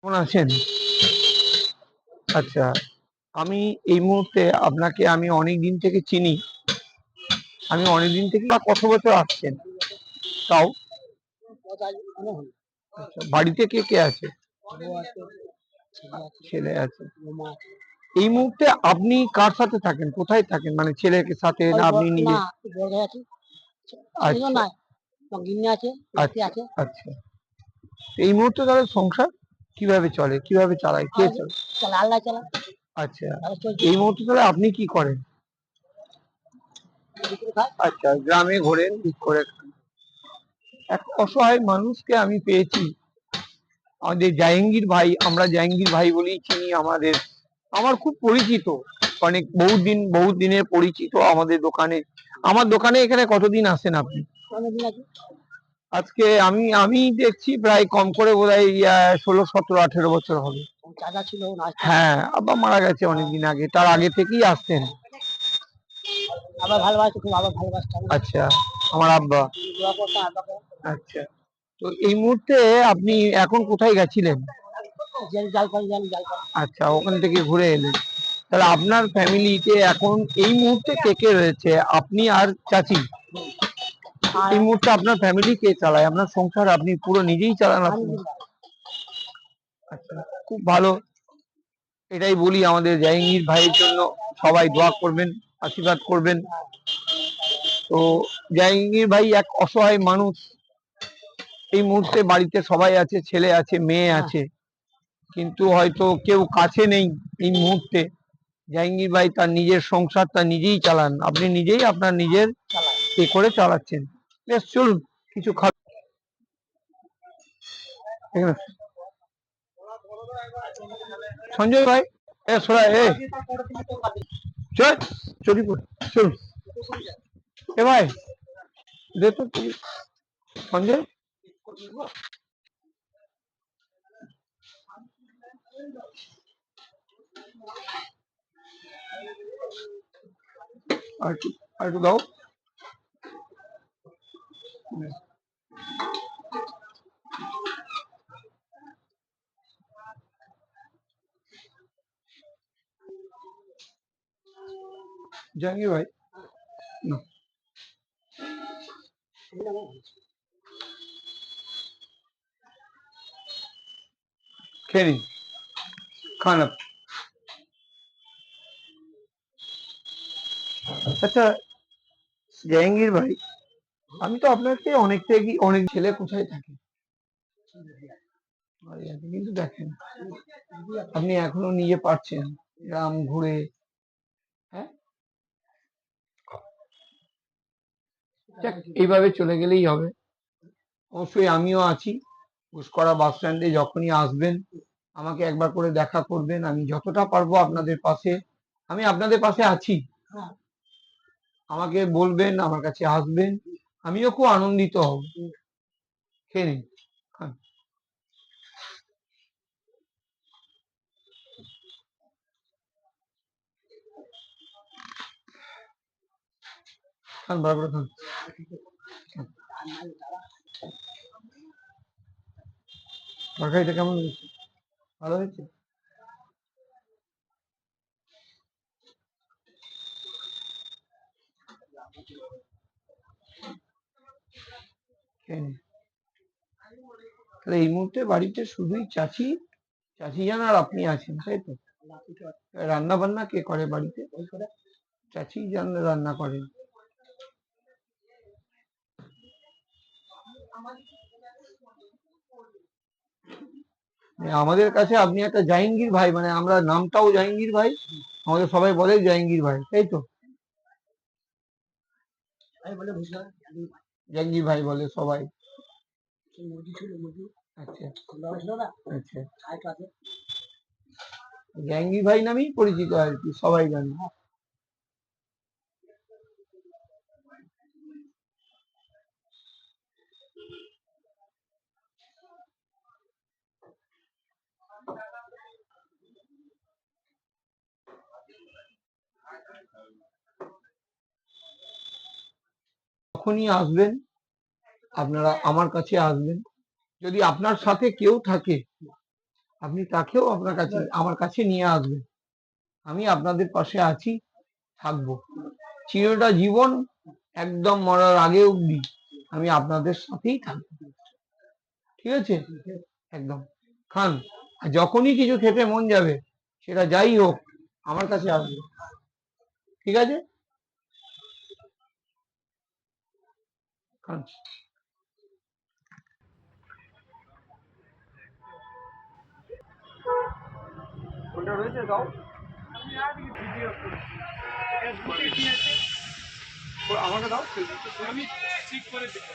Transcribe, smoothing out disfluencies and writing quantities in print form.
কেমন আছেন? আচ্ছা, আমি এই মুহূর্তে আপনাকে আমি অনেকদিন থেকে চিনি। আমি অনেকদিন থেকে বা কত বছর আসছেন? তাও? আচ্ছা, বাড়িতে কে, কে আছে? ছেলে আছে। এই মুহূর্তে আপনি কার সাথে থাকেন? কোথায় থাকেন? মানে ছেলের সাথে না আপনি নিজে? আচ্ছা, আচ্ছা, আচ্ছা। এই মুহূর্তে তাহলে সংসার কিভাবে চলে? কিভাবে চালায়? কে চালায়? আচ্ছা, এই মুহূর্তে তাহলে আপনি কি করেন? আচ্ছা, গ্রামে ঘোরেন, করে খান। এক অসহায় মানুষকে আমি পেয়েছি, আমাদের জাহাঙ্গীর ভাই, আমরা জাহাঙ্গীর ভাই বলেই চিনি। আমার খুব পরিচিত, অনেক বহু দিনের পরিচিত আমাদের দোকানে। আমার দোকানে এখানে কতদিন আসেন আপনি? আজকে আমি আমি দেখছি প্রায় কম করে বোধহয় 16, 17, 18 বছর হবে। হ্যাঁ, আব্বা মারা গেছে অনেকদিন আগে, তার আগে থেকেই আসতেন। আচ্ছা, আমার আব্বা। আচ্ছা, তো এই মুহূর্তে আপনি এখন কোথায় গেছিলেন? আচ্ছা, ওখান থেকে ঘুরে এলেন। তাহলে আপনার ফ্যামিলিতে এখন এই মুহূর্তে কে কে রয়েছে? আপনি আর চাচি। এই মুহূর্তে আপনার ফ্যামিলি কে চালায়? আপনার সংসার আপনি পুরো নিজেই চালান আপনি? আচ্ছা, খুব ভালো। এটাই বলি আমাদের জাহাঙ্গীর ভাইয়ের জন্য সবাই দোয়া করবেন, আশীর্বাদ করবেন। তো জাহাঙ্গীর ভাই এক অসহায় মানুষ। এই মুহূর্তে বাড়িতে সবাই আছে, ছেলে আছে, মেয়ে আছে, কিন্তু হয়তো কেউ কাছে নেই এই মুহূর্তে। জাহাঙ্গীর ভাই তার নিজের সংসার তার নিজেই চালান, আপনি নিজেই আপনার নিজের এ করে চালাচ্ছেন। বেশ, চলুন কিছু সঞ্জয় ভাই, এ সোরা এ চল, চলিপুর চলুন। এ ভাই, দে তো সঞ্জয়। আর একটু দাও। জাহাঙ্গীর ভাই, না খেয়ে নিন, খান আপনি। আচ্ছা জাহাঙ্গীর ভাই, আমি তো আপনাকে অনেক ছেলে কোথায় থাকে, কিন্তু দেখেন আপনি এখনো নিজে পারছেন গ্রাম ঘুরে। হ্যাঁ, এইভাবে চলে গেলেই হবে। অবশ্যই আমিও আছি। ঘুষকরা বাস স্ট্যান্ডে যখনই আসবেন আমাকে একবার করে দেখা করবেন। আমি যতটা পারবো আপনাদের পাশে, আমি আপনাদের পাশে আছি। আমাকে বলবেন, আমার কাছে আসবেন, আমিও খুব আনন্দিত হব। খেয়ে নিন, খান। খান, বরাবর খান। তরকারিটা কেমন হয়েছে? ভালো হয়েছে? খেয়ে নিন। তাহলে এই মুহূর্তে বাড়িতে শুধুই চাচি, চাচি যান আর আপনি আছেন, তাই তো? রান্না বান্না কে করে বাড়িতে? চাচি যান রান্না করেন। আমাদের কাছে আপনি একটা জাহাঙ্গীর ভাই, মানে আমরা নামটাও জাহাঙ্গীর ভাই, আমাদের সবাই বলে জাহাঙ্গীর ভাই, তাই তো? জাহাঙ্গীর ভাই বলে সবাই। আচ্ছা, আচ্ছা, জাহাঙ্গীর ভাই নামেই পরিচিত আর কি, সবাই জানে। যখনই আসবেন আপনারা আমার কাছে আসবেন। যদি আপনার সাথে কেউ থাকে, আপনি তাকেও আপনার কাছে আমার কাছে নিয়ে আসবেন। আমি আপনাদের পাশে আছি, থাকবো চিরটা জীবন, একদম মরার আগে অবধি আমি আপনাদের সাথেই থাকবো। ঠিক আছে, একদম খান। আর যখনই কিছু খেতে মন যাবে, সেটা যাই হোক, আমার কাছে আসবে। ঠিক আছে, খান। কোনটা রয়েছে দাও। আমাকে দাও। আমি ঠিক করে দিচ্ছি।